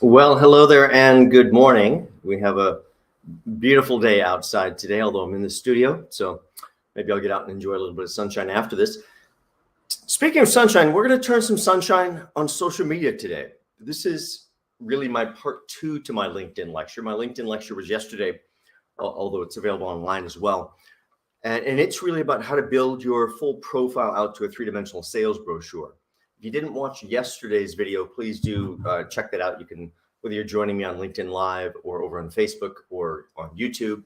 Well, hello there and good morning. We have a beautiful day outside today, although I'm in the studio, so maybe I'll get out and enjoy a little bit of sunshine after this. Speaking of sunshine, we're going to turn some sunshine on social media today. This is really my part two to my LinkedIn lecture. My LinkedIn lecture was yesterday, although it's available online as well. And it's really about how to build your full profile out to a three-dimensional sales brochure. If you didn't watch yesterday's video, please do check that out. You can, whether you're joining me on LinkedIn Live or over on Facebook or on YouTube,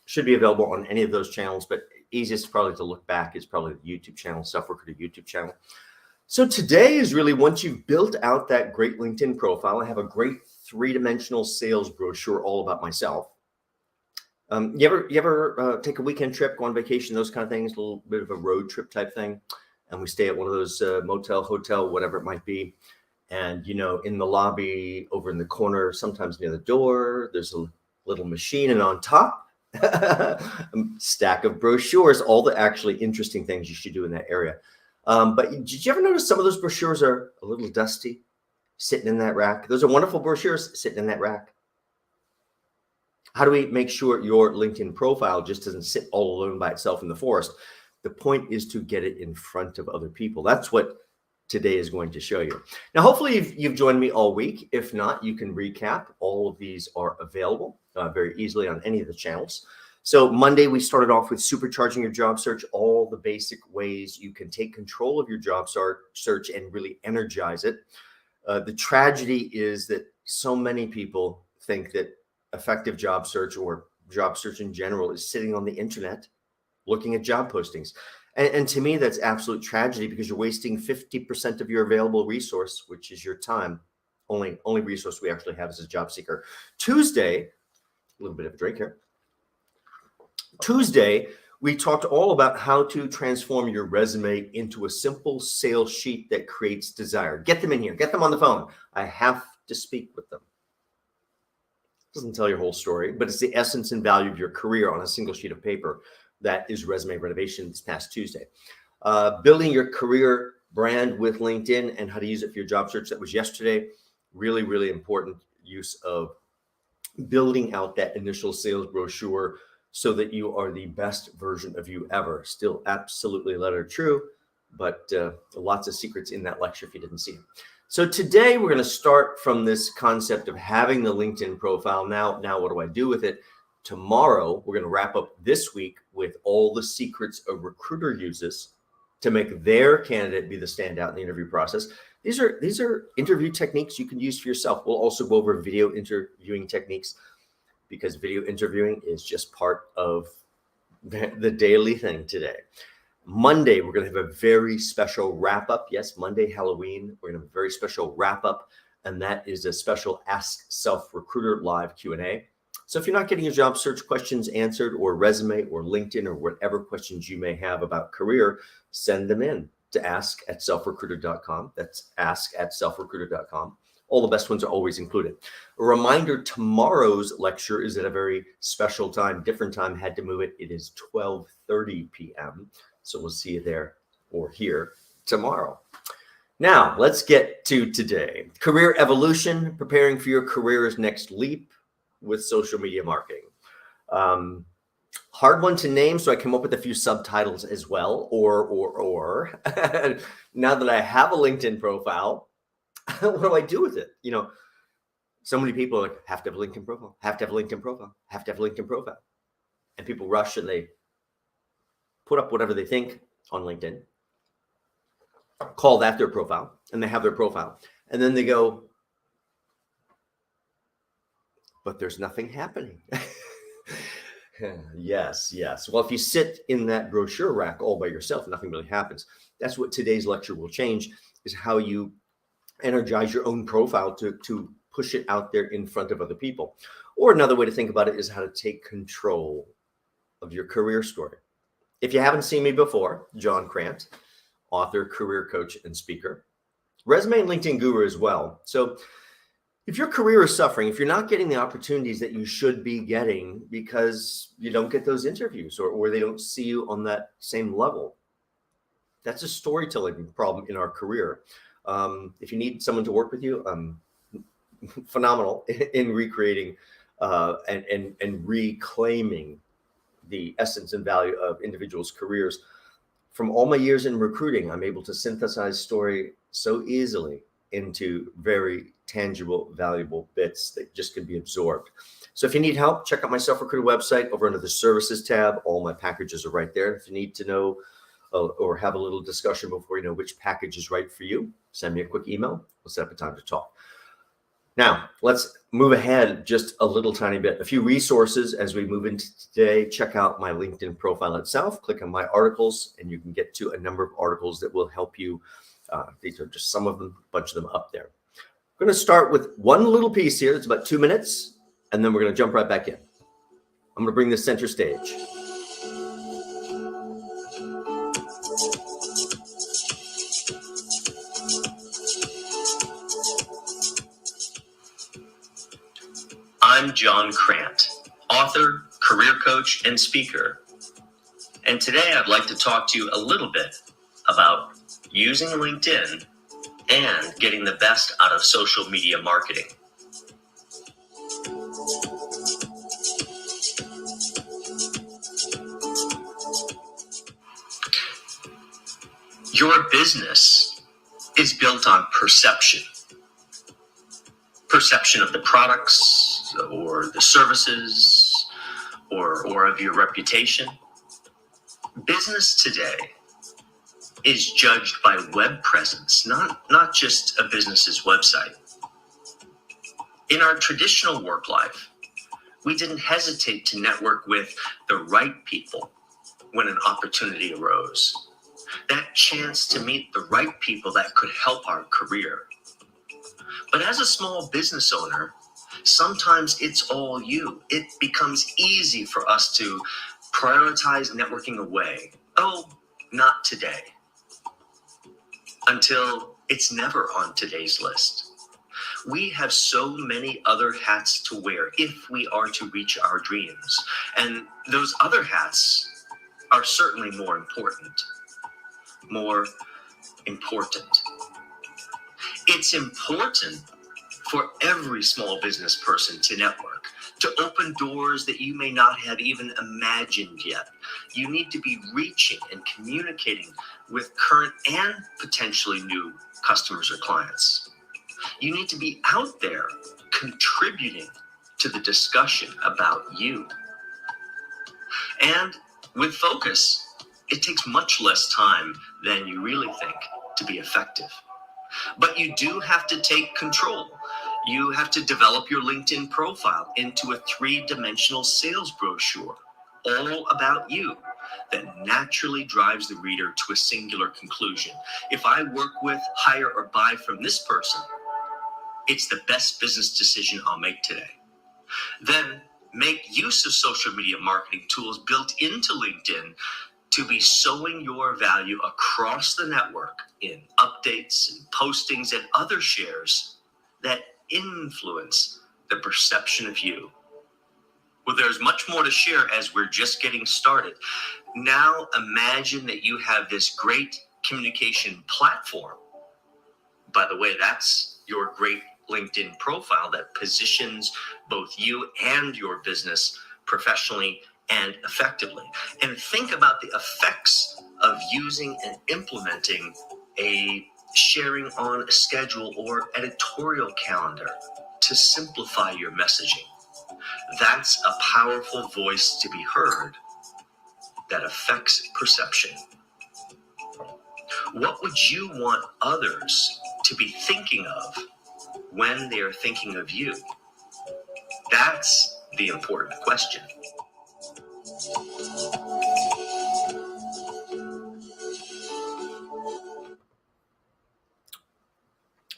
should be available on any of those channels, but easiest probably to look back is probably the YouTube channel, Self-Recruiter YouTube channel. So today is really, once you've built out that great LinkedIn profile, I have a great three-dimensional sales brochure all about myself. You ever take a weekend trip, go on vacation, those kind of things, a little bit of a road trip type thing, and we stay at one of those motel, hotel, whatever it might be, and in the lobby, over in the corner, sometimes near the door, there's a little machine, and on top, a stack of brochures, all the actually interesting things you should do in that area. But did you ever notice some of those brochures are a little dusty, sitting in that rack? Those are wonderful brochures sitting in that rack. How do we make sure your LinkedIn profile just doesn't sit all alone by itself in the forest? The point is to get it in front of other people. That's what today is going to show you. Now, hopefully you've joined me all week. If not, you can recap. All of these are available very easily on any of the channels. So Monday, we started off with supercharging your job search, all the basic ways you can take control of your job search and really energize it. The tragedy is that so many people think that effective job search or job search in general is sitting on the internet looking at job postings. And to me, that's absolute tragedy, because you're wasting 50% of your available resource, which is your time. Only resource we actually have as a job seeker. Tuesday, a little bit of a drink here. Tuesday, we talked all about how to transform your resume into a simple sales sheet that creates desire. Get them in here, get them on the phone. I have to speak with them. Doesn't tell your whole story, but it's the essence and value of your career on a single sheet of paper. That is resume renovation this past Tuesday. Building your career brand with LinkedIn and how to use it for your job search. That was yesterday. Really, really important use of building out that initial sales brochure so that you are the best version of you ever. Still absolutely letter true, but lots of secrets in that lecture if you didn't see it. So today we're going to start from this concept of having the LinkedIn profile. Now what do I do with it? Tomorrow, we're going to wrap up this week with all the secrets a recruiter uses to make their candidate be the standout in the interview process. These are interview techniques you can use for yourself. We'll also go over video interviewing techniques, because video interviewing is just part of the daily thing today. Monday, we're going to have a very special wrap up. Yes, Monday, Halloween. We're going to have a very special wrap up, and that is a special Ask Self-Recruiter live Q&A. So if you're not getting your job search questions answered, or resume or LinkedIn or whatever questions you may have about career, send them in to ask@selfrecruiter.com. That's ask@selfrecruiter.com. All the best ones are always included. A reminder, tomorrow's lecture is at a very special time, different time, had to move it. It is 12:30 p.m. So we'll see you there or here tomorrow. Now, let's get to today. Career evolution, preparing for your career's next leap with social media marketing. Hard one to name, so I came up with a few subtitles as well, or. Now that I have a LinkedIn profile, what do I do with it? So many people are like, have to have a LinkedIn profile, have to have a LinkedIn profile, have to have a LinkedIn profile. And people rush and they put up whatever they think on LinkedIn, call that their profile, and they have their profile. And then they go, but there's nothing happening. Yes. Well, if you sit in that brochure rack all by yourself, nothing really happens. That's what today's lecture will change, is how you energize your own profile to push it out there in front of other people. Or another way to think about it is how to take control of your career story. If you haven't seen me before, John Crant, author, career coach, and speaker, resume and LinkedIn guru as well. So if your career is suffering, if you're not getting the opportunities that you should be getting because you don't get those interviews, or they don't see you on that same level, that's a storytelling problem in our career. If you need someone to work with you, phenomenal in recreating and reclaiming the essence and value of individuals' careers. From all my years in recruiting, I'm able to synthesize story so easily into very tangible, valuable bits that just can be absorbed. So if you need help, check out my self-recruiter website over under the services tab. All my packages are right there. If you need to know or have a little discussion before you know which package is right for you, send me a quick email. We'll set up a time to talk. Now, let's move ahead just a little tiny bit. A few resources as we move into today. Check out my LinkedIn profile itself. Click on my articles, and you can get to a number of articles that will help you. These are just some of them, a bunch of them up there. I'm going to start with one little piece here. It's about 2 minutes, and then we're going to jump right back in. I'm going to bring this center stage. I'm John Crant, author, career coach, and speaker. And today I'd like to talk to you a little bit about using LinkedIn and getting the best out of social media marketing. Your business is built on perception. Perception of the products or the services or of your reputation. Business today is judged by web presence, not just a business's website. In our traditional work life, we didn't hesitate to network with the right people when an opportunity arose. That chance to meet the right people that could help our career. But as a small business owner, sometimes it's all you. It becomes easy for us to prioritize networking away. Oh, not today. Until it's never on today's list. We have so many other hats to wear if we are to reach our dreams. And those other hats are certainly more important. It's important for every small business person to network, to open doors that you may not have even imagined yet. You need to be reaching and communicating with current and potentially new customers or clients. You need to be out there contributing to the discussion about you. And with focus, it takes much less time than you really think to be effective. But you do have to take control. You have to develop your LinkedIn profile into a 3-dimensional sales brochure, all about you, that naturally drives the reader to a singular conclusion. If I work with, hire, or buy from this person, it's the best business decision I'll make today. Then make use of social media marketing tools built into LinkedIn to be sowing your value across the network in updates and postings and other shares that influence the perception of you. Well, there's much more to share as we're just getting started. Now imagine that you have this great communication platform. By the way, that's your great LinkedIn profile that positions both you and your business professionally and effectively. And think about the effects of using and implementing a sharing on a schedule or editorial calendar to simplify your messaging. That's a powerful voice to be heard that affects perception. What would you want others to be thinking of when they are thinking of you? That's the important question.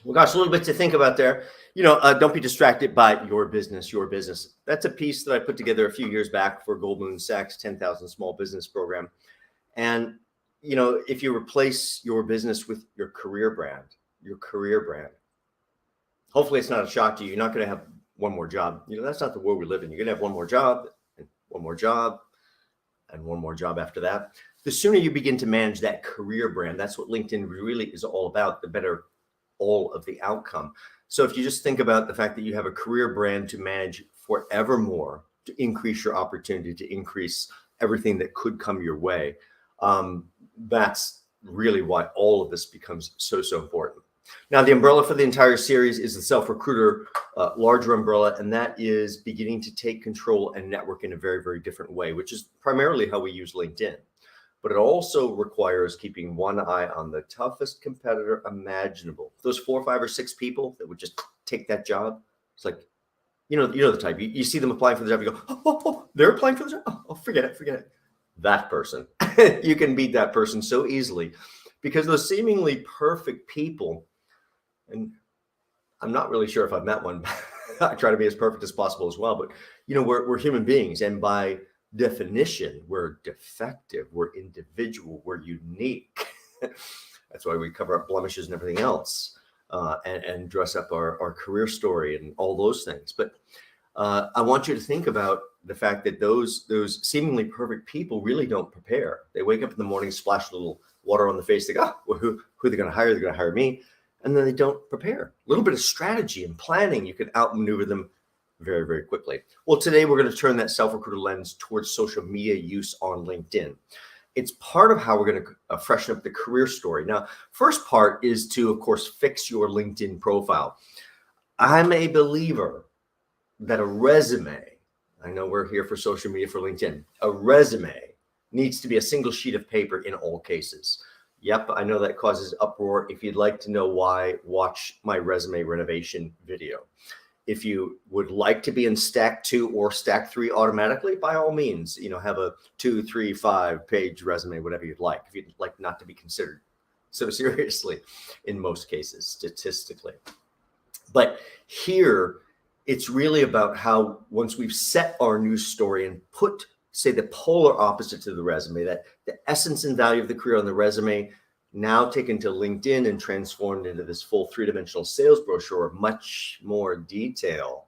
Well, gosh, a little bit to think about there. Don't be distracted by your business, your business. That's a piece that I put together a few years back for Goldman Sachs 10,000 Small Business Program. And, if you replace your business with your career brand, hopefully it's not a shock to you. You're not going to have one more job. That's not the world we live in. You're going to have one more job and one more job and one more job after that. The sooner you begin to manage that career brand, that's what LinkedIn really is all about, the better all of the outcome. So if you just think about the fact that you have a career brand to manage forevermore, to increase your opportunity, to increase everything that could come your way, that's really why all of this becomes so important. Now, the umbrella for the entire series is the self-recruiter larger umbrella, and that is beginning to take control and network in a very different way, which is primarily how we use LinkedIn. But it also requires keeping one eye on the toughest competitor imaginable. Those 4, 5, or 6 people that would just take that job. It's like, you know the type. You see them applying for the job, you go, oh, they're applying for the job? Oh, forget it. That person. You can beat that person so easily because those seemingly perfect people, and I'm not really sure if I've met one. I try to be as perfect as possible as well, but we're human beings, and by definition, we're defective, we're individual, we're unique. That's why we cover up blemishes and everything else, and dress up our career story and all those things. But I want you to think about the fact that those seemingly perfect people really don't prepare. They wake up in the morning, splash a little water on the face. They go, well, who are they going to hire? They're going to hire me. And then they don't prepare. A little bit of strategy and planning, you can outmaneuver them very quickly. Well, today we're going to turn that self-recruiter lens towards social media use on LinkedIn. It's part of how we're going to freshen up the career story. Now, first part is to, of course, fix your LinkedIn profile. I'm a believer that a resume, I know we're here for social media for LinkedIn, a resume needs to be a single sheet of paper in all cases. Yep, I know that causes uproar. If you'd like to know why, watch my resume renovation video. If you would like to be in stack 2 or stack 3 automatically, by all means, have a 2, 3, 5 page resume, whatever you'd like. If you'd like not to be considered so seriously in most cases, statistically. But here, it's really about how once we've set our news story and put, say, the polar opposite to the resume, that the essence and value of the career on the resume, now taken to LinkedIn and transformed into this full 3-dimensional sales brochure, much more detail,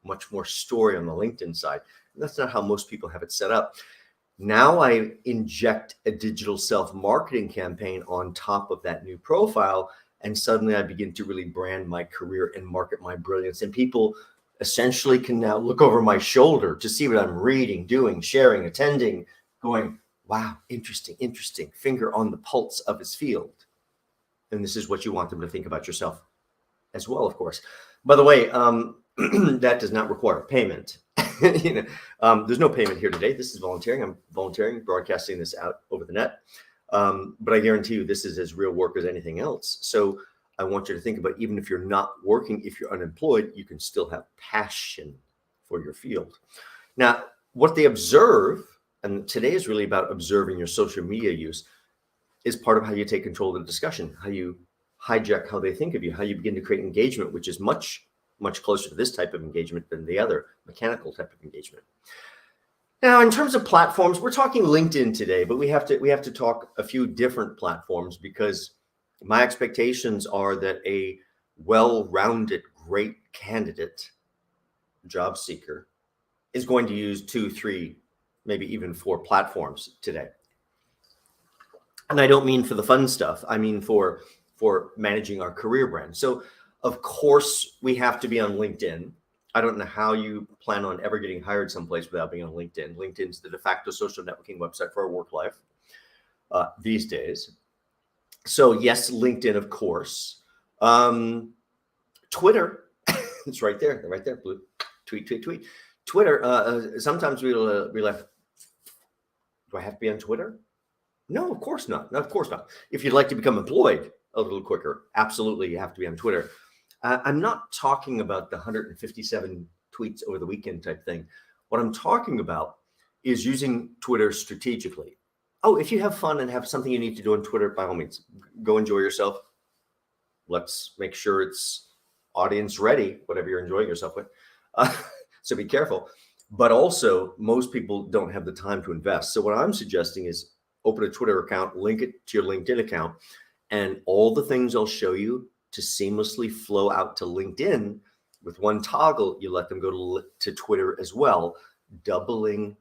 much more story on the LinkedIn side. And that's not how most people have it set up. Now I inject a digital self-marketing campaign on top of that new profile, and suddenly I begin to really brand my career and market my brilliance. And people essentially can now look over my shoulder to see what I'm reading, doing, sharing, attending, going, wow, interesting, finger on the pulse of his field. And this is what you want them to think about yourself as well, of course. By the way, that does not require payment. There's no payment here today. This is volunteering. I'm volunteering, broadcasting this out over the net. But I guarantee you this is as real work as anything else. So I want you to think about, even if you're not working, if you're unemployed, you can still have passion for your field. Now, what they observe, and today is really about observing your social media use, is part of how you take control of the discussion, how you hijack how they think of you, how you begin to create engagement, which is much closer to this type of engagement than the other mechanical type of engagement. Now, in terms of platforms, we're talking LinkedIn today, but we have to talk a few different platforms, because my expectations are that a well-rounded, great candidate, job seeker, is going to use 2, 3, maybe even 4 platforms today. And I don't mean for the fun stuff. I mean for managing our career brand. So, of course, we have to be on LinkedIn. I don't know how you plan on ever getting hired someplace without being on LinkedIn. LinkedIn's the de facto social networking website for our work life these days. So yes, LinkedIn, of course. Twitter, it's right there, blue. Tweet. Twitter, sometimes we'll be like, do I have to be on Twitter? No, of course not. No, of course not. If you'd like to become employed a little quicker, absolutely, you have to be on Twitter. I'm not talking about the 157 tweets over the weekend type thing. What I'm talking about is using Twitter strategically. Oh, if you have fun and have something you need to do on Twitter, by all means, go enjoy yourself. Let's make sure it's audience ready, whatever you're enjoying yourself with. So be careful. But also, most people don't have the time to invest. So what I'm suggesting is open a Twitter account, link it to your LinkedIn account, and all the things I'll show you to seamlessly flow out to LinkedIn with one toggle, you let them go to Twitter as well, doubling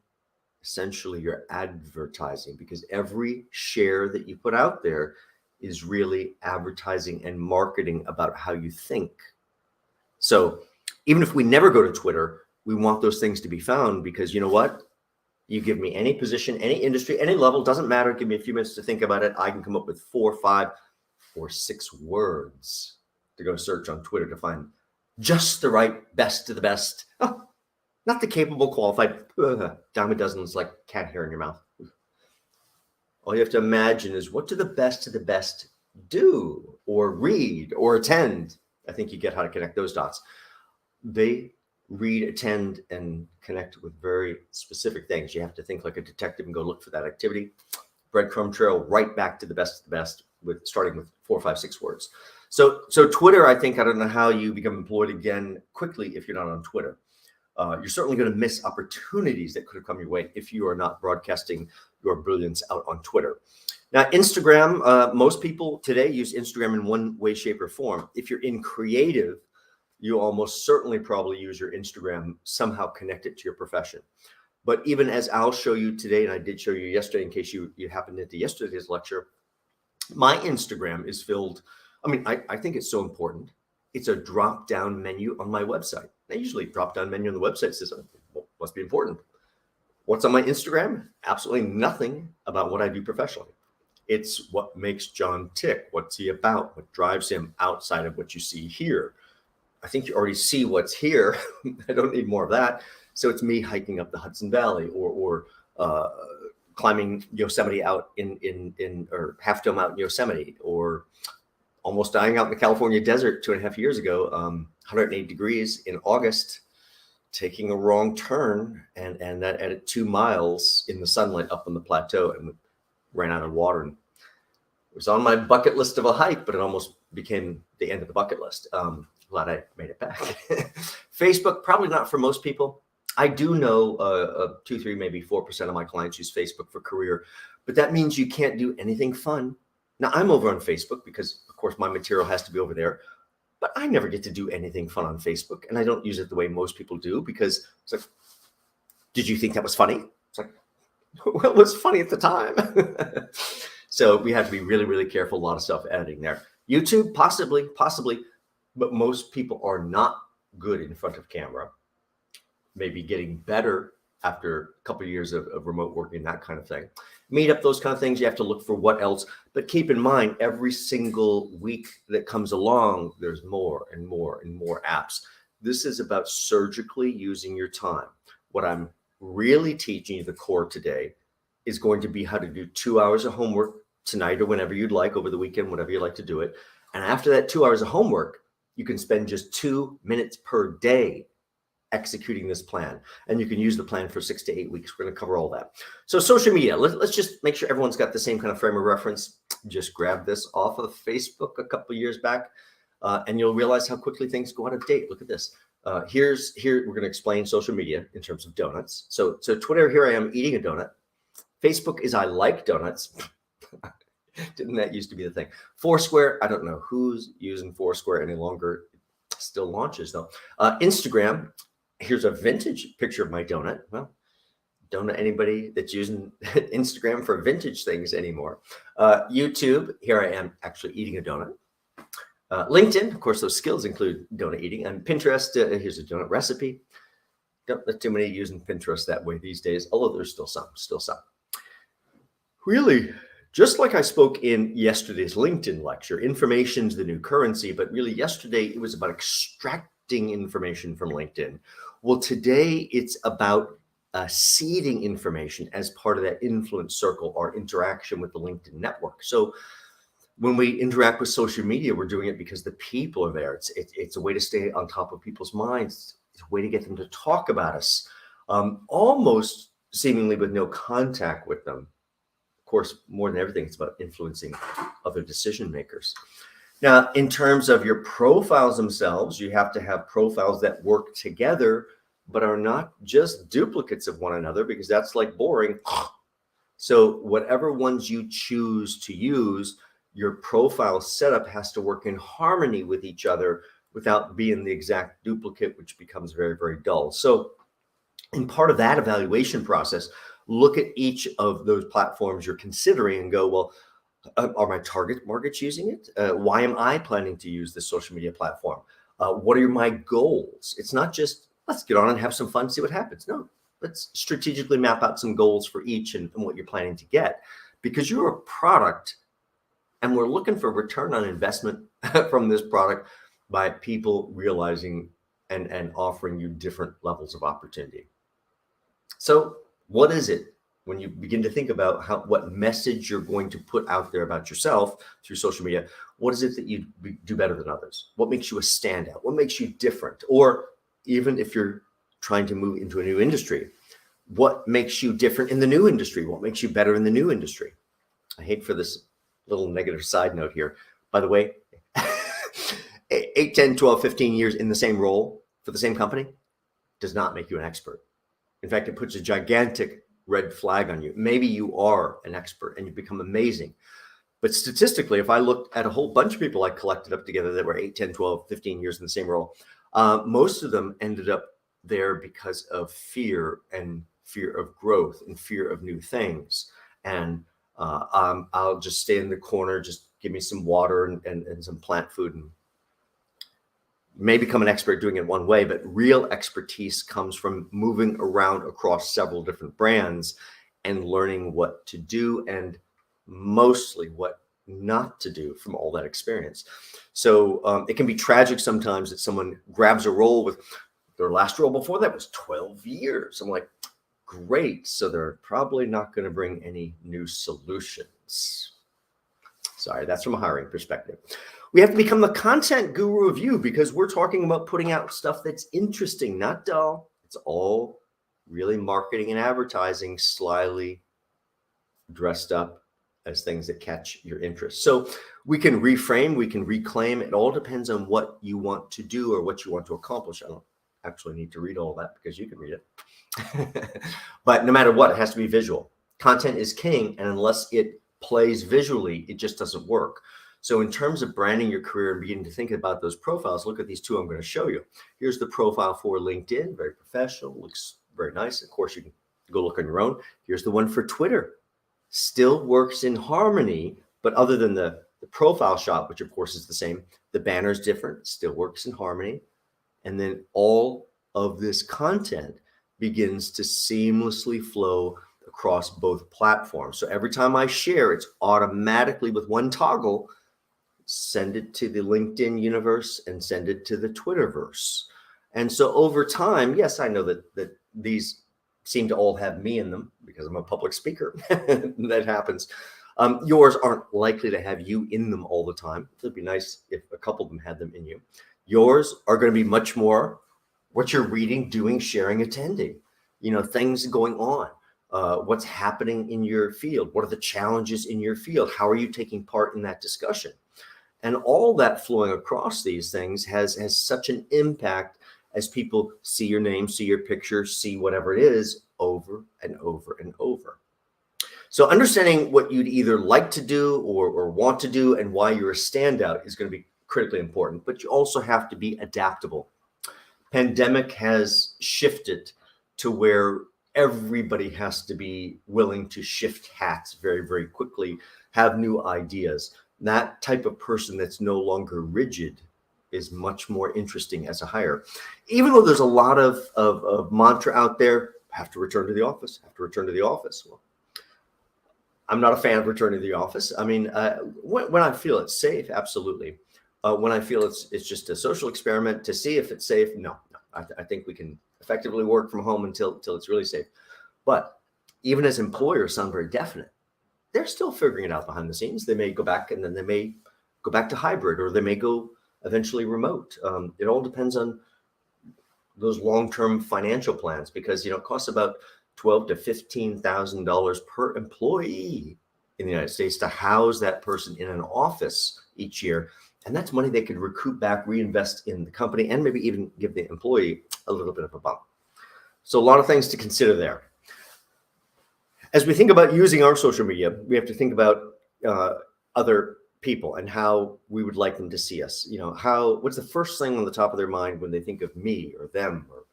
essentially your advertising, because every share that you put out there is really advertising and marketing about how you think. So even if we never go to Twitter, we want those things to be found, because you know what? You give me any position, any industry, any level, doesn't matter. Give me a few minutes to think about it. I can come up with 4, 5, or 6 words to go search on Twitter to find just the right best of the best. Oh, not the capable, qualified, dime a dozen is like cat hair in your mouth. All you have to imagine is, what do the best of the best do or read or attend? I think you get how to connect those dots. They read, attend, and connect with very specific things. You have to think like a detective and go look for that activity. Breadcrumb trail right back to the best of the best, with starting with 4, 5, 6 words. So Twitter, I think, I don't know how you become employed again quickly if you're not on Twitter. You're certainly going to miss opportunities that could have come your way if you are not broadcasting your brilliance out on Twitter. Now, Instagram, most people today use Instagram in one way, shape, or form. If you're in creative, you almost certainly probably use your Instagram somehow connected to your profession. But even as I'll show you today, and I did show you yesterday in case you happened into yesterday's lecture, my Instagram is filled. I mean, I think it's so important. It's a drop-down menu on my website. I usually drop-down menu on the website says, well, must be important. What's on my Instagram? Absolutely nothing about what I do professionally. It's what makes John tick. What's he about? What drives him outside of what you see here? I think you already see what's here. I don't need more of that. So it's me hiking up the Hudson Valley, or climbing Yosemite out or Half Dome out in Yosemite, or almost dying out in the California desert 2.5 years ago, 108 degrees in August, taking a wrong turn, and that added 2 miles in the sunlight up on the plateau, and ran out of water. And it was on my bucket list of a hike, but it almost became the end of the bucket list. Glad I made it back. Facebook, probably not for most people. I do know 2, 3, maybe 4% of my clients use Facebook for career, but that means you can't do anything fun. Now, I'm over on Facebook because, of course, my material has to be over there, but I never get to do anything fun on Facebook, and I don't use it the way most people do, because it's like, did you think that was funny? It's like, well, it was funny at the time. So we have to be really, really careful. A lot of self-editing there. YouTube, possibly, but most people are not good in front of camera. Maybe getting better after a couple of years of remote working, that kind of thing. Meetup, those kind of things. You have to look for what else. But keep in mind, every single week that comes along, there's more and more and more apps. This is about surgically using your time. What I'm really teaching you, the core today, is going to be how to do 2 hours of homework tonight or whenever you'd like, over the weekend, whenever you like to do it. And after that 2 hours of homework, you can spend just 2 minutes per day executing this plan. And you can use the plan for 6 to 8 weeks. We're going to cover all that. So social media, let's just make sure everyone's got the same kind of frame of reference. Just grab this off of Facebook a couple of years back, and you'll realize how quickly things go out of date. Look at this. Here we're going to explain social media in terms of donuts. So Twitter, here I am eating a donut. Facebook is I like donuts. Didn't that used to be the thing? Foursquare, I don't know who's using Foursquare any longer. It still launches though. Instagram, here's a vintage picture of my donut. Well, don't know anybody that's using Instagram for vintage things anymore. YouTube, here I am actually eating a donut. LinkedIn, of course, those skills include donut eating. And Pinterest, here's a donut recipe. Don't let too many using Pinterest that way these days, although there's still some. Really, just like I spoke in yesterday's LinkedIn lecture, information's the new currency, but really yesterday it was about extracting information from LinkedIn. Well, today it's about seeding information as part of that influence circle or interaction with the LinkedIn network. So when we interact with social media, we're doing it because the people are there. It's a way to stay on top of people's minds. It's a way to get them to talk about us, almost seemingly with no contact with them. Of course, more than everything, it's about influencing other decision makers. Now, in terms of your profiles themselves, you have to have profiles that work together, but are not just duplicates of one another, because that's like boring. So whatever ones you choose to use, your profile setup has to work in harmony with each other without being the exact duplicate, which becomes very, very dull. So in part of that evaluation process, look at each of those platforms you're considering and go, well, Are my target markets using it? Why am I planning to use this social media platform? What are my goals? It's not just let's get on and have some fun, see what happens. No, let's strategically map out some goals for each and what you're planning to get, because you're a product and we're looking for return on investment from this product by people realizing and offering you different levels of opportunity. So what is it when you begin to think about what message you're going to put out there about yourself through social media? What is it that you do better than others? What makes you a standout? What makes you different? Or even if you're trying to move into a new industry, what makes you different in the new industry? What makes you better in the new industry? I hate for this little negative side note here. By the way, 8, 10, 12, 15 years in the same role for the same company does not make you an expert. In fact, it puts a gigantic red flag on you. Maybe you are an expert and you become amazing. But statistically, if I looked at a whole bunch of people I collected up together that were 8, 10, 12, 15 years in the same role, most of them ended up there because of fear of growth and fear of new things. And I'll just stay in the corner, just give me some water and some plant food, and may become an expert doing it one way, but real expertise comes from moving around across several different brands and learning what to do and mostly what not to do from all that experience. So it can be tragic sometimes that someone grabs a role with their last role before that was 12 years. I'm like, great. So they're probably not going to bring any new solutions. Sorry, that's from a hiring perspective. We have to become the content guru of you, because we're talking about putting out stuff that's interesting, not dull. It's all really marketing and advertising slyly dressed up as things that catch your interest. So we can reframe, we can reclaim. It all depends on what you want to do or what you want to accomplish. I don't actually need to read all that because you can read it. But no matter what, it has to be visual. Content is king, and unless it plays visually, it just doesn't work. So in terms of branding your career and beginning to think about those profiles, look at these two I'm going to show you. Here's the profile for LinkedIn, very professional, looks very nice. Of course, you can go look on your own. Here's the one for Twitter. Still works in harmony, but other than the profile shot, which of course is the same, the banner is different, still works in harmony. And then all of this content begins to seamlessly flow across both platforms. So every time I share, it's automatically with one toggle, send it to the LinkedIn universe and send it to the Twitterverse. And so over time, yes, I know that these seem to all have me in them because I'm a public speaker. That happens. Yours aren't likely to have you in them all the time. It'd be nice if a couple of them had them in you. Yours are going to be much more what you're reading, doing, sharing, attending, things going on. What's happening in your field? What are the challenges in your field? How are you taking part in that discussion? And all that flowing across these things has such an impact as people see your name, see your picture, see whatever it is over and over and over. So understanding what you'd either like to do or want to do and why you're a standout is going to be critically important, but you also have to be adaptable. Pandemic has shifted to where everybody has to be willing to shift hats very, very quickly, have new ideas. That type of person that's no longer rigid is much more interesting as a hire. Even though there's a lot of mantra out there, have to return to the office, have to return to the office. Well, I'm not a fan of returning to the office. I mean, when I feel it's safe, absolutely. When I feel it's just a social experiment to see if it's safe, no. I think we can effectively work from home until it's really safe. But even as employers sound very definite, they're still figuring it out behind the scenes. They may go back and then they may go back to hybrid, or they may go eventually remote. It all depends on those long-term financial plans, because it costs about $12,000 to $15,000 per employee in the United States to house that person in an office each year. And that's money they could recoup back, reinvest in the company, and maybe even give the employee a little bit of a bump. So a lot of things to consider there. As we think about using our social media, we have to think about other people and how we would like them to see us. What's the first thing on the top of their mind when they think of me or them or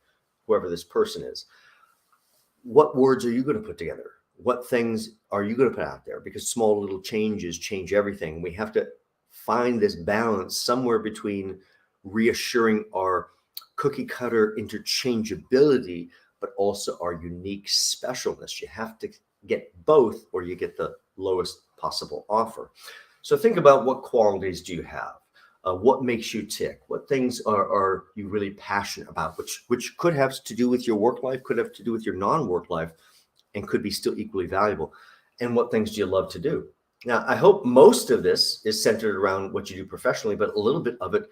whoever this person is? What words are you going to put together? what things are you going to put out there? Because small little changes change everything. We have to find this balance somewhere between reassuring our cookie cutter interchangeability, but also our unique specialness. You have to get both, or you get the lowest possible offer. So think about, what qualities do you have? What makes you tick? What things are you really passionate about, which could have to do with your work life, could have to do with your non-work life, and could be still equally valuable. And what things do you love to do? Now, I hope most of this is centered around what you do professionally, but a little bit of it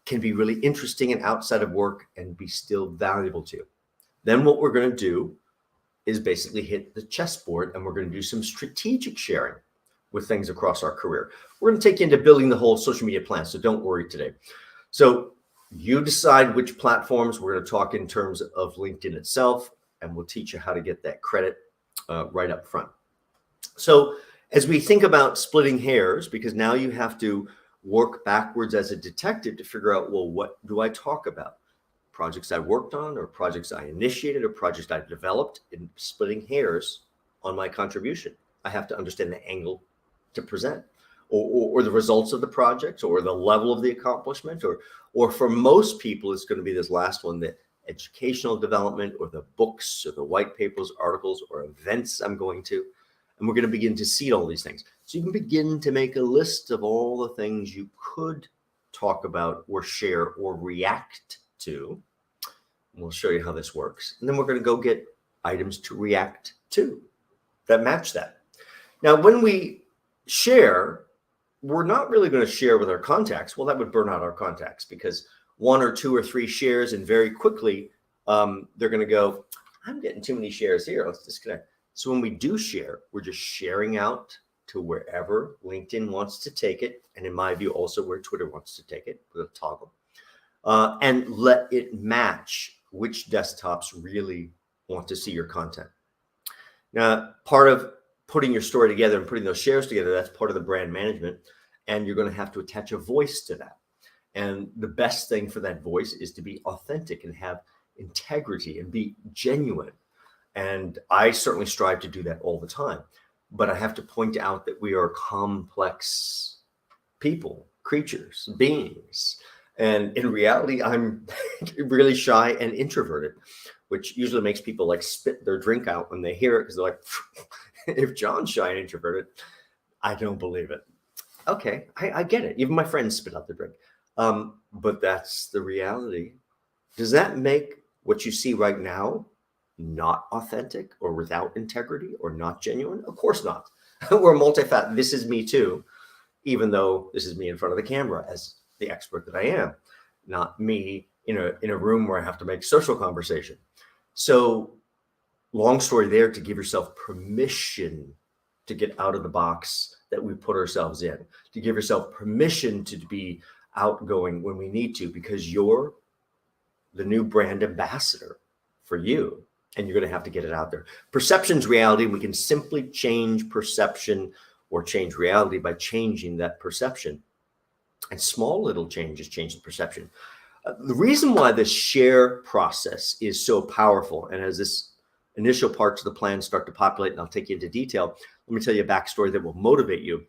can be really interesting and outside of work and be still valuable to you. Then what we're going to do is basically hit the chessboard, and we're going to do some strategic sharing with things across our career. We're going to take you into building the whole social media plan, so don't worry today. So you decide which platforms. We're going to talk in terms of LinkedIn itself, and we'll teach you how to get that credit right up front. So as we think about splitting hairs, because now you have to work backwards as a detective to figure out, well, what do I talk about? Projects I worked on, or projects I initiated, or projects I developed. In splitting hairs on my contribution, I have to understand the angle to present, or the results of the project, or the level of the accomplishment, or for most people, it's going to be this last one, the educational development, or the books, or the white papers, articles, or events I'm going to. And we're going to begin to seed all these things. So you can begin to make a list of all the things you could talk about, or share, or react to. And we'll show you how this works. And then we're going to go get items to react to that match that. Now, when we share, we're not really going to share with our contacts. Well, that would burn out our contacts, because 1 or 2 or 3 shares, and very quickly they're going to go, I'm getting too many shares here. Let's disconnect. So when we do share, we're just sharing out to wherever LinkedIn wants to take it. And in my view, also where Twitter wants to take it with a toggle, and let it match which desktops really want to see your content. Now, part of putting your story together and putting those shares together, that's part of the brand management. And you're going to have to attach a voice to that. And the best thing for that voice is to be authentic and have integrity and be genuine. And I certainly strive to do that all the time. But I have to point out that we are complex people, creatures, beings. And in reality, I'm really shy and introverted, which usually makes people like spit their drink out when they hear it, because they're like, if John's shy and introverted, I don't believe it. Okay, I get it. Even my friends spit out their drink. But that's the reality. Does that make what you see right now not authentic, or without integrity, or not genuine? Of course not. We're multifaceted. This is me too, even though this is me in front of the camera as the expert that I am, not me in a room where I have to make social conversation. So long story there, to give yourself permission to get out of the box that we put ourselves in, to give yourself permission to be outgoing when we need to, because you're the new brand ambassador for you, and you're going to have to get it out there. Perception's reality. We can simply change perception or change reality by changing that perception. And small little changes change the perception. The reason why the share process is so powerful, and as this initial parts of the plan start to populate, and I'll take you into detail, let me tell you a backstory that will motivate you.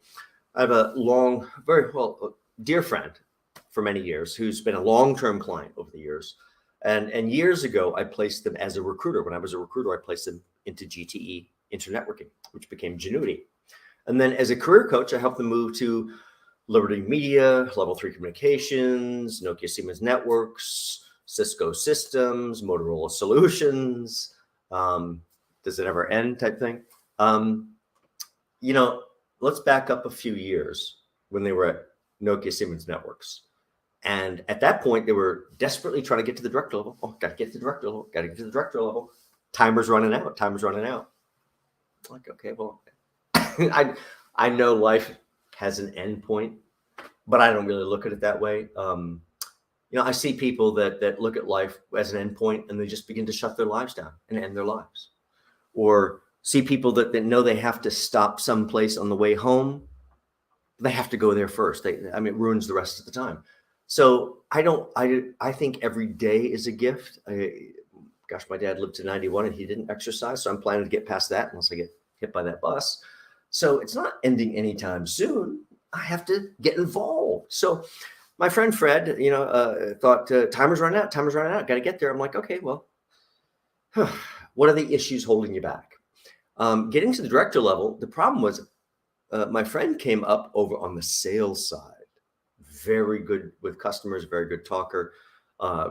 I have a very dear friend for many years who's been a long-term client over the years. And years ago, I placed them as a recruiter. When I was a recruiter, I placed them into GTE, Internetworking, which became Genuity. And then as a career coach, I helped them move to Liberty Media, Level 3 Communications, Nokia Siemens Networks, Cisco Systems, Motorola Solutions. Does it ever end type thing? Let's back up a few years when they were at Nokia Siemens Networks. And at that point, they were desperately trying to get to the director level. Oh, got to get to the director level. Got to get to the director level. Timer's running out. Timer's running out. I'm like, okay, well, I know life has an end point, but I don't really look at it that way. I see people that look at life as an end point, and they just begin to shut their lives down and end their lives. Or see people that know they have to stop someplace on the way home. They have to go there first. It ruins the rest of the time. So I think every day is a gift. My dad lived to 91 and he didn't exercise. So I'm planning to get past that unless I get hit by that bus. So it's not ending anytime soon. I have to get involved. So my friend Fred, thought timer's running out, got to get there. I'm like, okay, well, what are the issues holding you back? Getting to the director level, the problem was my friend came up over on the sales side. Very good with customers, very good talker,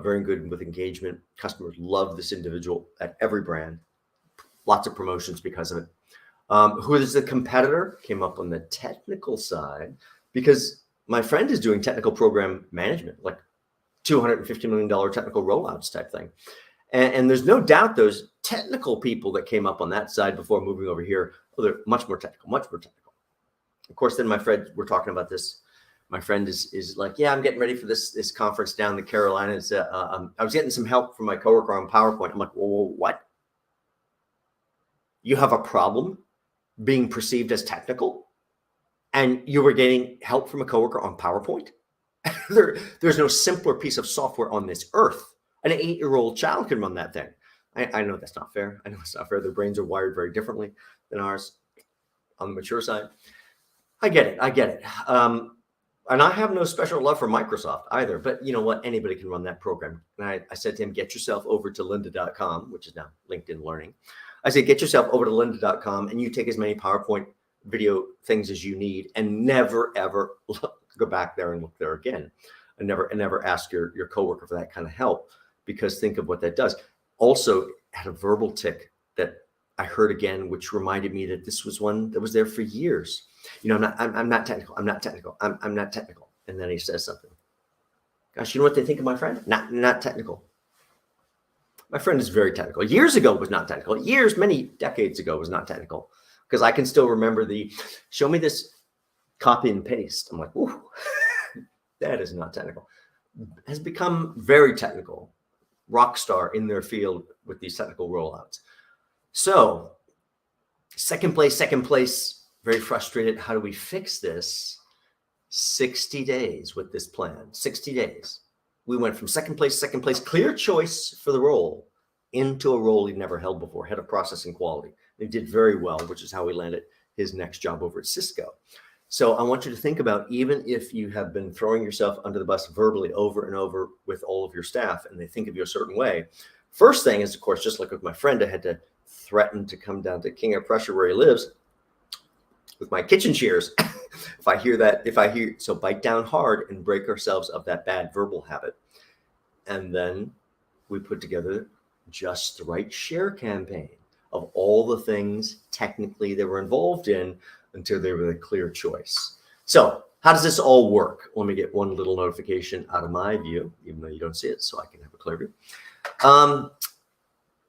very good with engagement. Customers love this individual at every brand. Lots of promotions because of it. Who is the competitor? Came up on the technical side because my friend is doing technical program management, like $250 million technical rollouts type thing. And there's no doubt those technical people that came up on that side before moving over here, they're much more technical, much more technical. Of course, then my friend, we're talking about this. My friend is like, yeah, I'm getting ready for this conference down in the Carolinas. I was getting some help from my coworker on PowerPoint. I'm like, well, what? You have a problem being perceived as technical, and you were getting help from a coworker on PowerPoint? There's no simpler piece of software on this earth. An 8-year-old child can run that thing. I know that's not fair. I know it's not fair. Their brains are wired very differently than ours on the mature side. I get it. And I have no special love for Microsoft either, but you know what? Anybody can run that program. And I said to him, get yourself over to lynda.com, which is now LinkedIn Learning. I said, get yourself over to lynda.com and you take as many PowerPoint video things as you need and never, ever go back there and look there again. And never ask your coworker for that kind of help, because think of what that does. Also had a verbal tick that I heard again, which reminded me that this was one that was there for years. I'm not technical. I'm not technical. I'm not technical. And then he says something. Gosh, you know what they think of my friend? Not technical. My friend is very technical. Years ago was not technical. Many decades ago was not technical, because I can still remember show me this copy and paste. I'm like, ooh, that is not technical. Has become very technical, rock star in their field with these technical rollouts. So second place, very frustrated. How do we fix this? 60 days with this plan, 60 days. We went from second place, clear choice for the role, into a role he'd never held before, head of processing quality. He did very well, which is how he landed his next job over at Cisco. So I want you to think about, even if you have been throwing yourself under the bus verbally over and over with all of your staff and they think of you a certain way, first thing is, of course, just like with my friend, I had to threaten to come down to King of Prussia where he lives with my kitchen shears. So bite down hard and break ourselves of that bad verbal habit. And then we put together just the right share campaign of all the things technically they were involved in until they were the clear choice. So how does this all work? Let me get one little notification out of my view, even though you don't see it, so I can have a clear view.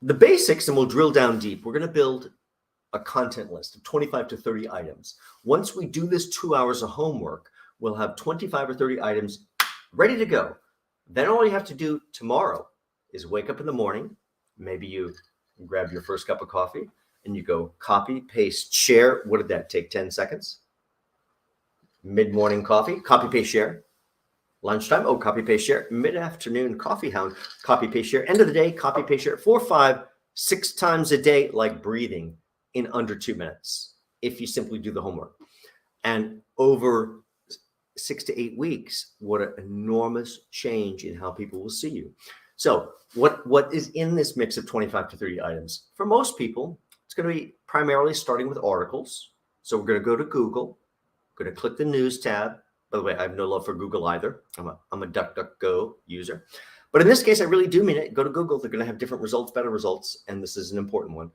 The basics, and we'll drill down deep. We're going to build a content list of 25 to 30 items. Once we do this 2 hours of homework, we'll have 25 or 30 items ready to go. Then all you have to do tomorrow is wake up in the morning. Maybe you grab your first cup of coffee and you go copy, paste, share. What did that take? 10 seconds? Mid-morning coffee, copy, paste, share. Lunchtime, copy, paste, share. Mid-afternoon, coffee hound, copy, paste, share. End of the day, copy, paste, share. 4, 5, 6 times a day, like breathing, in under 2 minutes, if you simply do the homework. And over 6 to 8 weeks, what an enormous change in how people will see you. So what is in this mix of 25 to 30 items? For most people, it's going to be primarily starting with articles. So we're going to go to Google, going to click the news tab. By the way, I have no love for Google either. I'm a DuckDuckGo user. But in this case, I really do mean it. Go to Google. They're going to have different results, better results. And this is an important one.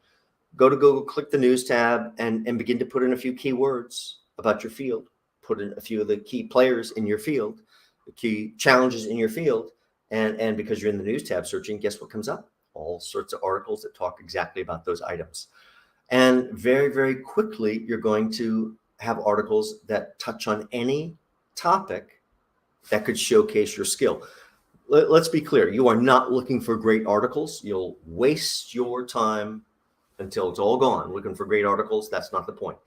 Go to Google, click the news tab, and begin to put in a few keywords about your field. Put in a few of the key players in your field, the key challenges in your field. And because you're in the news tab searching, guess what comes up? All sorts of articles that talk exactly about those items. And very, very quickly, you're going to have articles that touch on any topic that could showcase your skill. Let's be clear. You are not looking for great articles. You'll waste your time until it's all gone looking for great articles. That's not the point.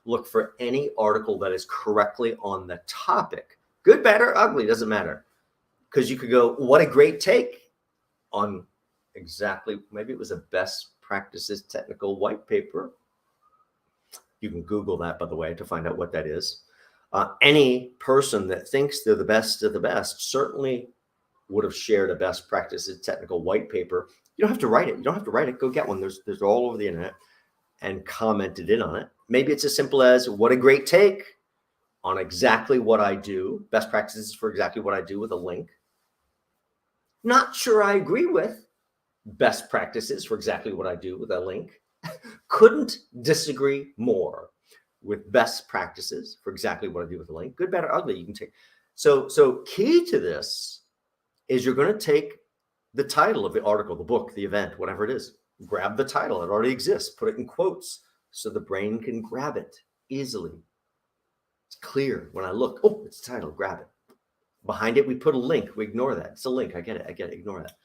Look for any article that is correctly on the topic. Good, bad, or ugly, doesn't matter. Because you could go, what a great take on exactly, maybe it was a best practices technical white paper. You can Google that, by the way, to find out what that is. Any person that thinks they're the best of the best certainly would have shared a best practices technical white paper. You don't have to write it. You don't have to write it. Go get one. There's all over the internet, and commented in on it. Maybe it's as simple as, what a great take on exactly what I do. Best practices for exactly what I do, with a link. Not sure I agree with best practices for exactly what I do, with a link. Couldn't disagree more with best practices for exactly what I do, with a link. Good, bad, or ugly. You can take. So key to this is you're going to take the title of the article, the book, the event, whatever it is. Grab the title. It already exists. Put it in quotes so the brain can grab it easily. It's clear when I look. Oh, it's the title. Grab it. Behind it, we put a link. We ignore that. It's a link. I get it. Ignore that.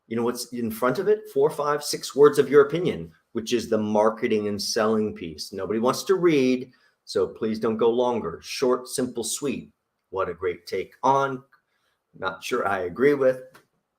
You know what's in front of it? 4, 5, 6 words of your opinion, which is the marketing and selling piece. Nobody wants to read, so please don't go longer. Short, simple, sweet. What a great take on. Not sure I agree with.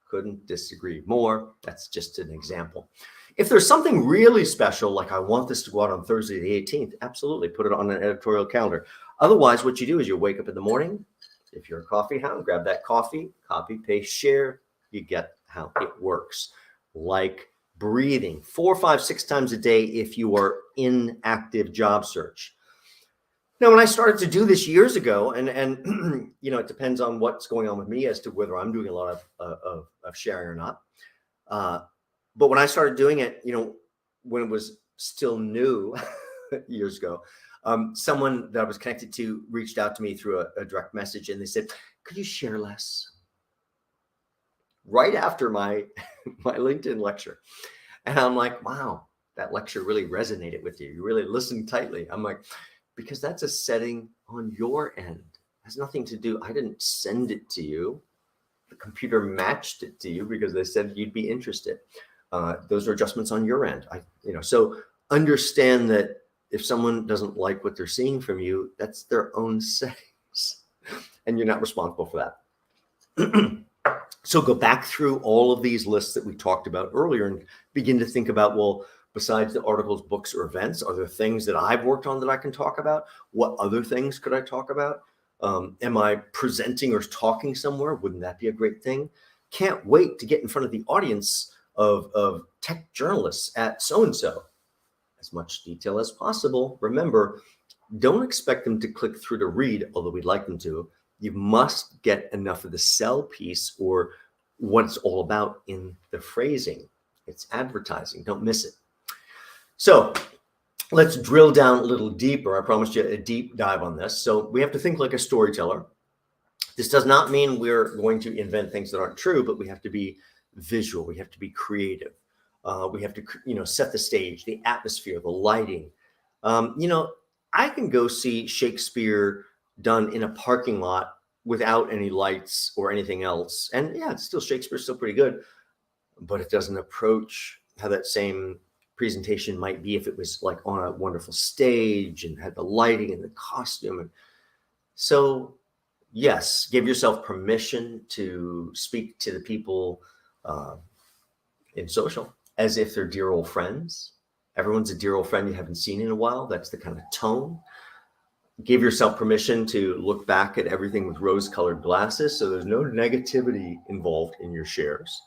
Couldn't disagree more. That's just an example. If there's something really special, like I want this to go out on Thursday the 18th, absolutely put it on an editorial calendar. Otherwise, what you do is you wake up in the morning. If you're a coffee hound, grab that coffee, copy, paste, share. You get how it works. Like breathing 4, 5, 6 times a day if you are in active job search. Now, when I started to do this years ago, and you know, it depends on what's going on with me as to whether I'm doing a lot of sharing or not. But when I started doing it, you know, when it was still new years ago, someone that I was connected to reached out to me through a direct message, and they said, "Could you share less?" Right after my LinkedIn lecture. And I'm like, wow, that lecture really resonated with you. You really listened tightly. I'm like, because that's a setting on your end. It has nothing to do. I didn't send it to you. The computer matched it to you because they said you'd be interested. Those are adjustments on your end. So understand that if someone doesn't like what they're seeing from you, that's their own settings, and you're not responsible for that. So go back through all of these lists that we talked about earlier and begin to think about, well, besides the articles, books, or events, are there things that I've worked on that I can talk about? What other things could I talk about? Am I presenting or talking somewhere? Wouldn't that be a great thing? Can't wait to get in front of the audience of tech journalists at so-and-so. As much detail as possible. Remember, don't expect them to click through to read, although we'd like them to. You must get enough of the sell piece or what it's all about in the phrasing. It's advertising. Don't miss it. So let's drill down a little deeper. I promised you a deep dive on this. So we have to think like a storyteller. This does not mean we're going to invent things that aren't true, but we have to be visual. We have to be creative. We have to, set the stage, the atmosphere, the lighting. I can go see Shakespeare done in a parking lot without any lights or anything else. And yeah, it's still Shakespeare's still pretty good, but it doesn't approach how that same presentation might be if it was like on a wonderful stage and had the lighting and the costume. And so, yes, give yourself permission to speak to the people in social as if they're dear old friends. Everyone's a dear old friend you haven't seen in a while. That's the kind of tone. Give yourself permission to look back at everything with rose-colored glasses, so there's no negativity involved in your shares.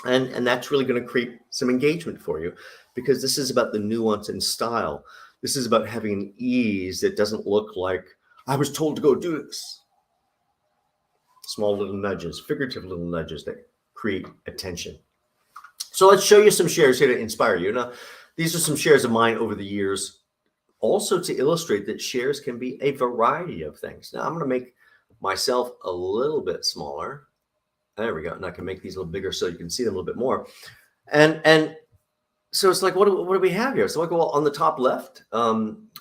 And that's really going to create some engagement for you, because this is about the nuance and style. This is about having an ease that doesn't look like, I was told to go do this. Small little nudges, figurative little nudges that create attention. So let's show you some shares here to inspire you. Now, these are some shares of mine over the years, also to illustrate that shares can be a variety of things. Now, I'm going to make myself a little bit smaller. There we go. And I can make these a little bigger so you can see them a little bit more. And so it's like, what do we have here? So I go on the top left.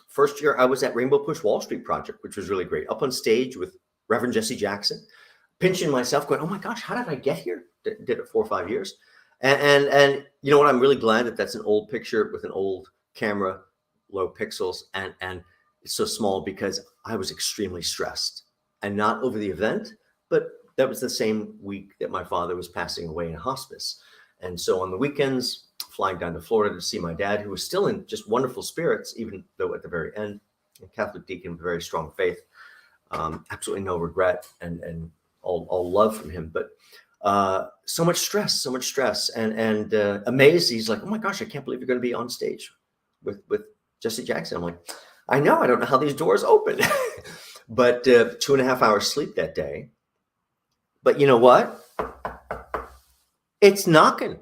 First year I was at Rainbow Push Wall Street Project, which was really great. Up on stage with Reverend Jesse Jackson, pinching myself, going, oh my gosh, how did I get here? Did it 4 or 5 years. And you know what? I'm really glad that that's an old picture with an old camera, low pixels, and it's so small, because I was extremely stressed, and not over the event, but that was the same week that my father was passing away in hospice. And so on the weekends, flying down to Florida to see my dad, who was still in just wonderful spirits, even though at the very end, a Catholic deacon with very strong faith, absolutely no regret and all love from him. But so much stress and amazed. He's like, oh my gosh, I can't believe you're going to be on stage with Jesse Jackson. I'm like, I know, I don't know how these doors open. But 2.5 hours sleep that day. But you know what? It's knocking.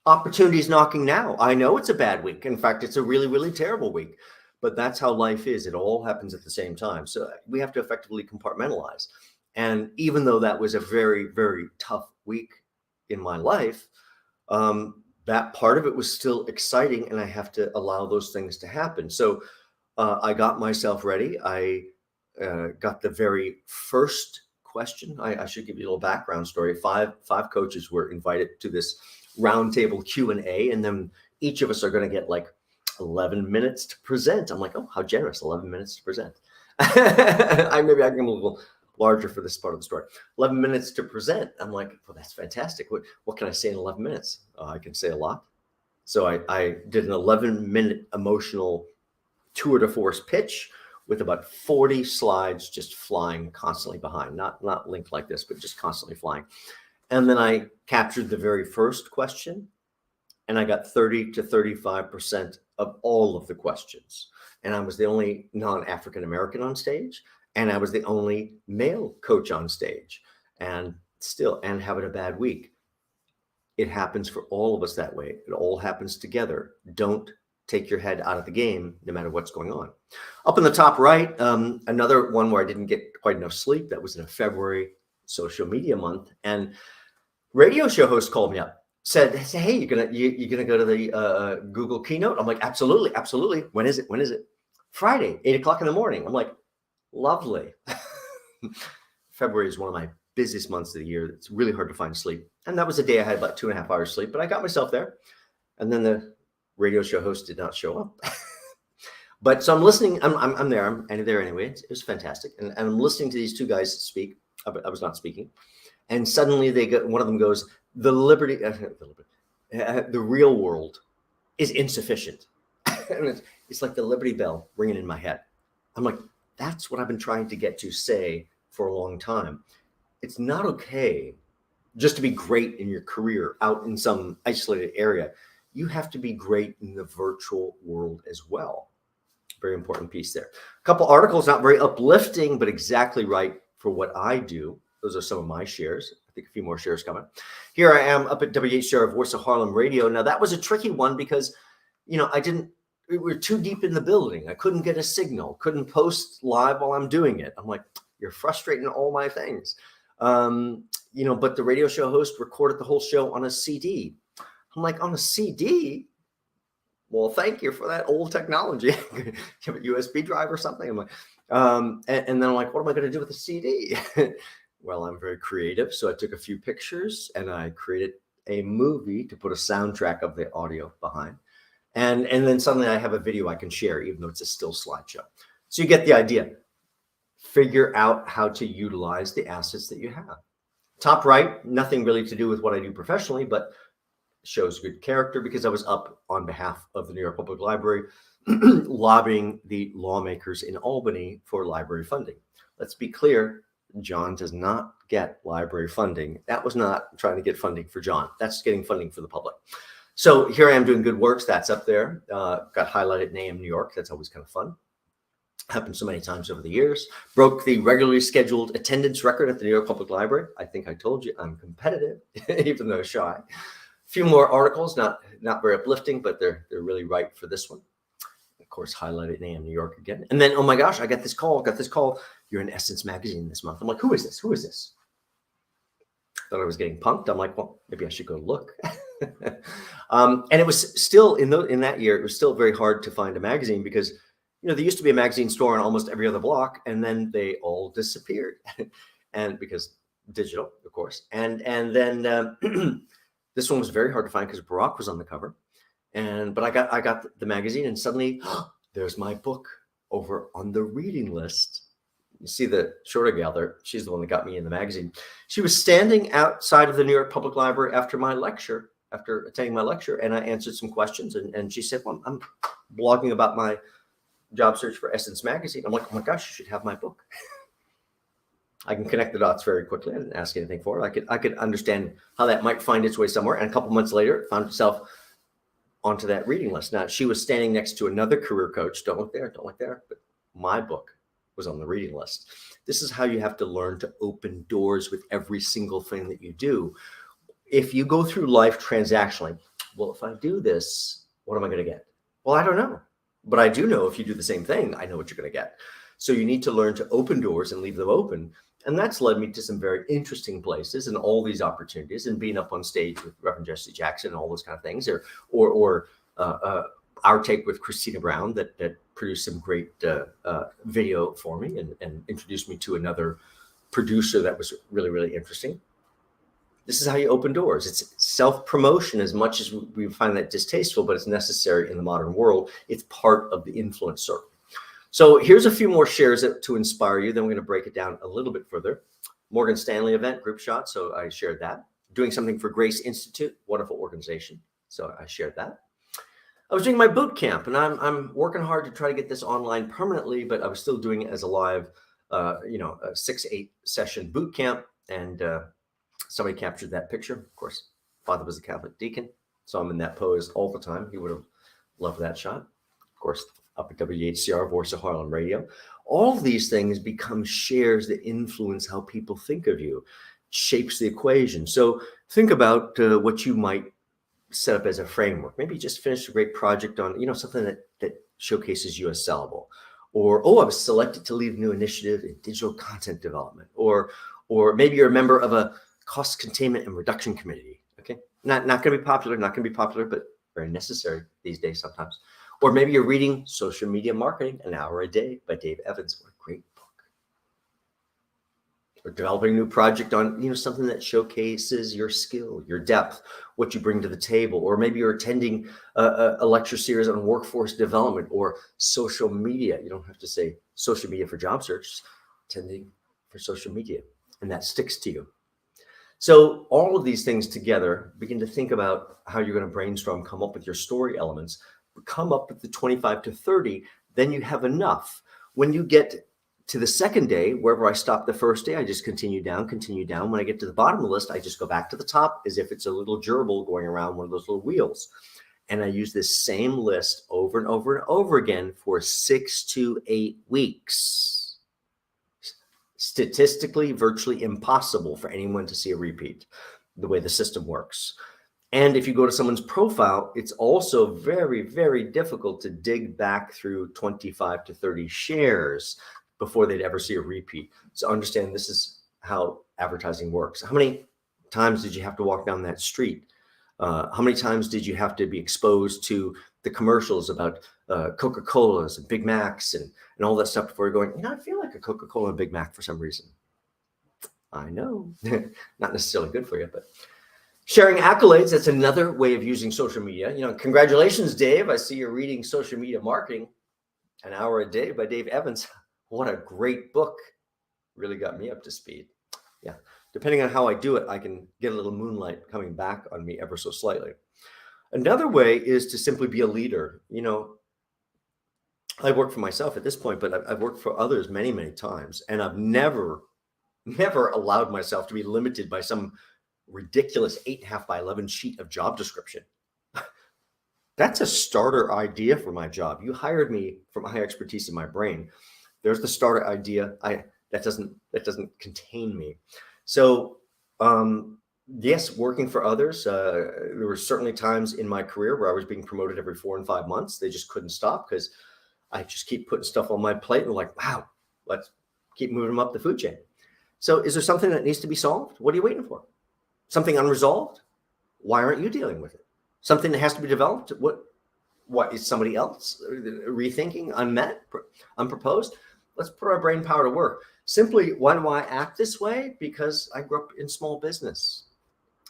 Opportunity's knocking now. I know it's a bad week. In fact, it's a really, really terrible week. But that's how life is. It all happens at the same time. So we have to effectively compartmentalize. And even though that was a very, very tough week in my life, that part of it was still exciting, and I have to allow those things to happen. So I got myself ready. I got the very first question. I should give you a little background story. Five coaches were invited to this roundtable Q&A, and then each of us are going to get like 11 minutes to present. I'm like, oh, how generous, 11 minutes to present. Maybe I can go a little larger for this part of the story. 11 minutes to present. I'm like, well, that's fantastic. What can I say in 11 minutes? I can say a lot. So I did an 11-minute emotional tour de force pitch with about 40 slides just flying constantly behind, not linked like this, but just constantly flying. And then I captured the very first question, and I got 30 to 35% of all of the questions. And I was the only non-African American on stage, and I was the only male coach on stage, and having a bad week. It happens for all of us that way. It all happens together. Don't take your head out of the game, no matter what's going on. Up in the top right, another one where I didn't get quite enough sleep. That was in a February social media month, and radio show host called me up, said, "Hey, you're gonna go to the Google keynote?" I'm like, "Absolutely. When is it?" Friday, 8:00 in the morning. I'm like, lovely. February is one of my busiest months of the year. It's really hard to find sleep, and that was a day I had about 2.5 hours sleep, but I got myself there. And then the radio show host did not show up. But so I'm listening. I'm there. I'm there anyway. It was fantastic, and I'm listening to these two guys speak. I was not speaking, and suddenly one of them goes, the real world is insufficient. And it's like the Liberty Bell ringing in my head. I'm like, that's what I've been trying to get to say for a long time. It's not okay just to be great in your career out in some isolated area. You have to be great in the virtual world as well. Very important piece there. A couple articles, not very uplifting, but exactly right for what I do. Those are some of my shares. I think a few more shares coming. Here I am up at WHR, Voice of Harlem Radio. Now that was a tricky one because, we were too deep in the building. I couldn't get a signal, couldn't post live while I'm doing it. I'm like, you're frustrating all my things. But the radio show host recorded the whole show on a CD. I'm like, on a CD? Well, thank you for that old technology. You have a USB drive or something? I'm like, and then I'm like, what am I going to do with the CD? Well, I'm very creative. So I took a few pictures and I created a movie to put a soundtrack of the audio behind. And then suddenly I have a video I can share, even though it's a still slideshow. So you get the idea. Figure out how to utilize the assets that you have. Top right, nothing really to do with what I do professionally, but shows good character because I was up on behalf of the New York Public Library lobbying the lawmakers in Albany for library funding. Let's be clear, John does not get library funding. That was not trying to get funding for John. That's getting funding for the public. So here I am doing good works. That's up there. Got highlighted in AM New York. That's always kind of fun. Happened so many times over the years. Broke the regularly scheduled attendance record at the New York Public Library. I think I told you I'm competitive, even though shy. A few more articles, not very uplifting, but they're really right for this one. Of course, highlighted in AM New York again. And then, oh my gosh, I got this call. You're in Essence Magazine this month. I'm like, who is this? Thought I was getting punked. I'm like, well, maybe I should go look. And it was still in that year, it was still very hard to find a magazine because there used to be a magazine store on almost every other block, and then they all disappeared, and because digital, of course. And then this one was very hard to find because Barack was on the cover, but I got the magazine, and suddenly there's my book over on the reading list. You see the shorter gal there. She's the one that got me in the magazine. She was standing outside of the New York Public Library after my lecture after attending my lecture, and I answered some questions. And she said, well, I'm blogging about my job search for Essence Magazine. I'm like, oh my gosh, you should have my book. I can connect the dots very quickly. I didn't ask anything for it. I could understand how that might find its way somewhere. And a couple months later, it found itself onto that reading list. Now, she was standing next to another career coach. Don't look there, don't look there. But my book was on the reading list. This is how you have to learn to open doors with every single thing that you do. If you go through life transactionally, well, if I do this, what am I going to get? Well, I don't know. But I do know if you do the same thing, I know what you're going to get. So you need to learn to open doors and leave them open. And that's led me to some very interesting places and all these opportunities, and being up on stage with Reverend Jesse Jackson and all those kind of things, or our take with Christina Brown that produced some great video for me and introduced me to another producer that was really, really interesting. This is how you open doors. It's self-promotion as much as we find that distasteful, but it's necessary in the modern world. It's part of the influence circle. So here's a few more shares to inspire you. Then we're going to break it down a little bit further. Morgan Stanley event, group shot. So I shared that. Doing something for Grace Institute, wonderful organization. So I shared that. I was doing my boot camp, and I'm working hard to try to get this online permanently, but I was still doing it as a live, a 6-8 session boot camp. And somebody captured that picture. Of course, father was a Catholic deacon, so I'm in that pose all the time. He would have loved that shot. Of course, up at WHCR, Voice of Harlem Radio. All of these things become shares that influence how people think of you, shapes the equation. So think about what you might set up as a framework. Maybe you just finished a great project on, something that showcases you as sellable. Or, I was selected to lead a new initiative in digital content development. Or maybe you're a member of a cost containment and reduction committee. Okay, not going to be popular, but very necessary these days sometimes. Or maybe you're reading Social Media Marketing, An Hour a Day by Dave Evans. What a great book. Or developing a new project on, something that showcases your skill, your depth, what you bring to the table. Or maybe you're attending a lecture series on workforce development or social media. You don't have to say social media for job search, attending for social media, and that sticks to you. So all of these things together, begin to think about how you're going to brainstorm, come up with your story elements, come up with the 25 to 30, then you have enough. When you get to the second day, wherever I stopped the first day, I just continue down. When I get to the bottom of the list, I just go back to the top as if it's a little gerbil going around one of those little wheels. And I use this same list over and over and over again for 6 to 8 weeks. Statistically, virtually impossible for anyone to see a repeat, the way the system works. And if you go to someone's profile, it's also very, very difficult to dig back through 25 to 30 shares before they'd ever see a repeat. So understand this is how advertising works. How many times did you have to walk down that street? How many times did you have to be exposed to the commercials about Coca-Colas and Big Macs and all that stuff before you're going, I feel like a Coca-Cola and Big Mac for some reason. I know, not necessarily good for you, but sharing accolades, that's another way of using social media. Congratulations, Dave. I see you're reading Social Media Marketing, An Hour a Day by Dave Evans. What a great book. Really got me up to speed. Yeah. Depending on how I do it, I can get a little moonlight coming back on me ever so slightly. Another way is to simply be a leader. I work for myself at this point, but I've worked for others many, many times. And I've never allowed myself to be limited by some ridiculous 8.5 by 11 sheet of job description. That's a starter idea for my job. You hired me for my expertise in my brain. There's the starter idea. That doesn't contain me. So yes, working for others. There were certainly times in my career where I was being promoted every 4 and 5 months. They just couldn't stop because I just keep putting stuff on my plate. And like, wow, let's keep moving them up the food chain. So is there something that needs to be solved? What are you waiting for? Something unresolved? Why aren't you dealing with it? Something that has to be developed? What is somebody else rethinking, unmet, unproposed? Let's put our brain power to work. Simply, why do I act this way? Because I grew up in small business.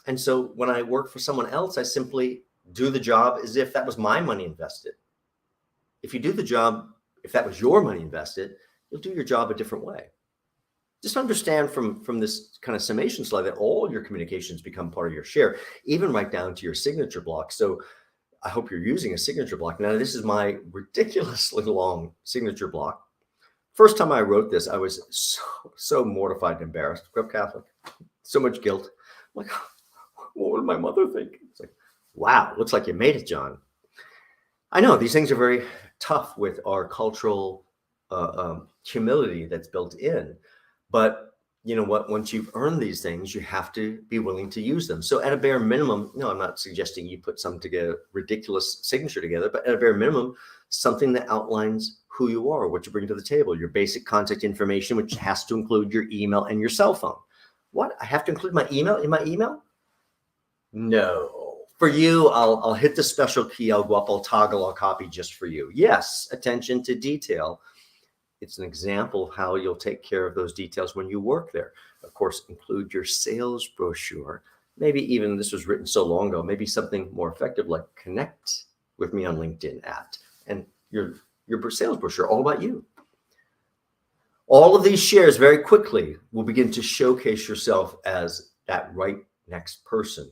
And so when I work for someone else, I simply do the job as if that was my money invested. If you do the job, if that was your money invested, you'll do your job a different way. just understand from this kind of summation slide that all your communications become part of your share, even right down to your signature block. So I hope you're using a signature block. Now, this is my ridiculously long signature block. First time I wrote this, I was so mortified and embarrassed. Grew up Catholic, so much guilt. I'm like, what would my mother think? It's like, wow, looks like you made it, John. I know these things are very tough with our cultural humility that's built in, but you know what? Once you've earned these things, you have to be willing to use them. So at a bare minimum, no, I'm not suggesting you put some together, ridiculous signature together, but at a bare minimum, something that outlines who you are, what you bring to the table, your basic contact information, which has to include your email and your cell phone. What? I have to include my email in my email? No. For you, I'll hit the special key. I'll go up, I'll toggle, I'll copy just for you. Yes, attention to detail. It's an example of how you'll take care of those details when you work there. Of course, include your sales brochure. Maybe even, this was written so long ago, maybe something more effective like connect with me on LinkedIn and your sales brochure, all about you. All of these shares very quickly will begin to showcase yourself as that right next person.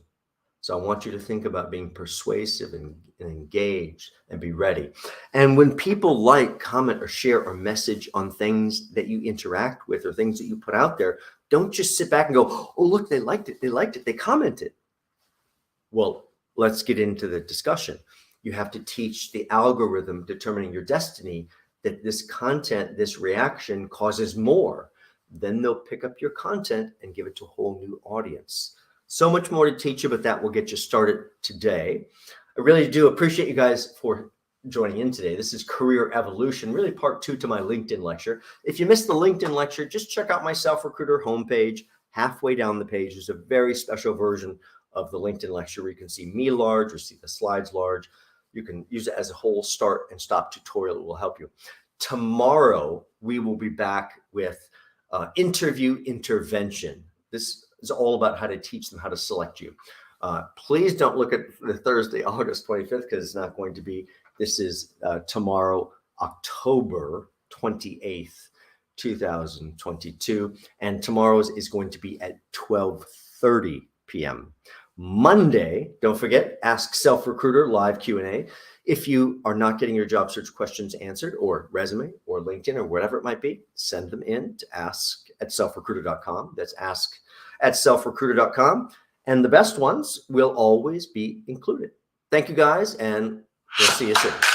So I want you to think about being persuasive and engaged and be ready. And when people like, comment, or share or message on things that you interact with or things that you put out there, don't just sit back and go, oh, look, they liked it. They liked it. They commented. Well, let's get into the discussion. You have to teach the algorithm determining your destiny that this content, this reaction causes more. Then they'll pick up your content and give it to a whole new audience. So much more to teach you, but that will get you started today. I really do appreciate you guys for joining in today. This is Career Evolution, really part 2 to my LinkedIn lecture. If you missed the LinkedIn lecture, just check out my Self-Recruiter homepage. Halfway down the page is a very special version of the LinkedIn lecture where you can see me large or see the slides large. You can use it as a whole start and stop tutorial. It will help you. Tomorrow, we will be back with interview intervention. This is all about how to teach them how to select you. Please don't look at the Thursday, August 25th, because it's not going to be. This is tomorrow, October 28th, 2022. And tomorrow's is going to be at 12:30 p.m. Monday, don't forget, Ask Self-Recruiter live Q&A. If you are not getting your job search questions answered, or resume or LinkedIn or whatever it might be, send them in to ask@selfrecruiter.com. That's ask@selfrecruiter.com. And the best ones will always be included. Thank you guys, and we'll see you soon.